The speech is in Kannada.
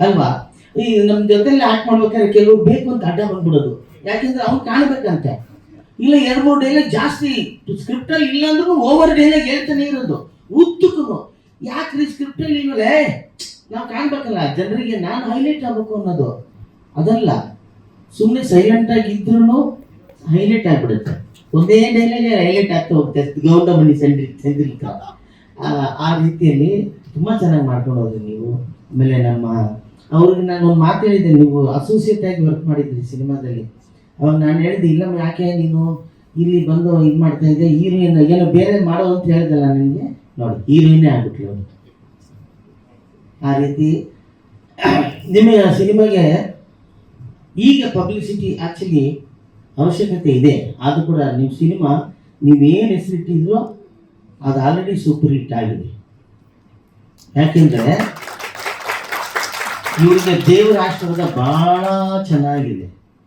ಅಲ್ವಾ? ಈ ನಮ್ಮ ಜೊತೆಲಿ ಆಕ್ಟ್ ಮಾಡ್ಬೇಕಾದ್ರೆ ಕೆಲವ್ರು ಬೇಕು ಅಂತ ಅಡ್ಡ ಬಂದ್ಬಿಡೋದು, ಯಾಕೆಂದ್ರೆ ಅವ್ನು ಕಾಣ್ಬೇಕಂತೆ. ಇಲ್ಲ 2-3 ಡೈಲಾಗ್ ಜಾಸ್ತಿ ಸ್ಕ್ರಿಪ್ಟಲ್ಲಿ ಇಲ್ಲ ಅಂದ್ರೂ ಓವರ್ ಡೈಲಾಗ್ ಹೇಳ್ತಾನೆ ಇರೋದು ಉತ್ತುಕು. ಯಾಕ್ರಿ ಸ್ಕ್ರಿಪ್ಟಲ್ಲಿ ಇಲ್ವೇ, ನಾವು ಕಾಣ್ಬೇಕಲ್ಲ ಜನರಿಗೆ, ನಾನು ಹೈಲೈಟ್ ಆಗ್ಬೇಕು ಅನ್ನೋದು ಅದಲ್ಲ. ಸುಮ್ಮನೆ ಸೈಲೆಂಟ್ ಆಗಿದ್ರು ಹೈಲೈಟ್ ಆಗ್ಬಿಡುತ್ತೆ. ಒಂದೇ ಡೈಲಾಗ್ ಹೈಲೈಟ್ ಆಗ್ತಾ ಹೋಗುತ್ತೆ. ಗೌಂಡಮಣಿ ಚಂದ್ರಿಕ ಆ ರೀತಿಯಲ್ಲಿ ತುಂಬ ಚೆನ್ನಾಗಿ ಮಾಡ್ಕೊಂಡು ಹೋದ್ರಿ ನೀವು. ಆಮೇಲೆ ಅವ್ರಿಗೆ ನಾನು ಒಂದು ಮಾತು ಹೇಳಿದ್ದೆ, ನೀವು ಅಸೋಸಿಯೇಟ್ ಆಗಿ ವರ್ಕ್ ಮಾಡಿದ್ರಿ ಸಿನಿಮಾದಲ್ಲಿ. ಅವಾಗ ನಾನು ಹೇಳಿದೆ, ಇಲ್ಲಮ್ಮ ಯಾಕೆ ನೀನು ಇಲ್ಲಿ ಬಂದು ಇದು ಮಾಡ್ತಾ ಇದ್ದೆ, ಹೀರೋಯಿನ್ ಏನೋ ಬೇರೆ ಮಾಡೋ ಅಂತ ಹೇಳಿದಲ್ಲ ನನಗೆ, ನೋಡಿ ಹೀರೋಯಿನ್ನೇ ಆಗ್ಬಿಟ್ಲು ಅವರು. ಆ ರೀತಿ ನಿಮ್ಮ ಸಿನಿಮಾಗೆ ಈಗ ಪಬ್ಲಿಸಿಟಿ ಆ್ಯಕ್ಚುಲಿ ಅವಶ್ಯಕತೆ ಇದೆ. ಆದರೂ ಕೂಡ ನಿಮ್ಮ ಸಿನಿಮಾ ನೀವೇನು ಹೆಸರಿಟ್ಟಿದ್ರೋ ಅದು ಆಲ್ರೆಡಿ ಸೂಪರ್ ಹಿಟ್ ಆಗಿದೆ. ಯಾಕೆಂದರೆ ಇವ್ರಿಗೆ ದೇವರ ಆಶೀರ್ವಾದ ಭಾಳ ಚೆನ್ನಾಗಿದೆ.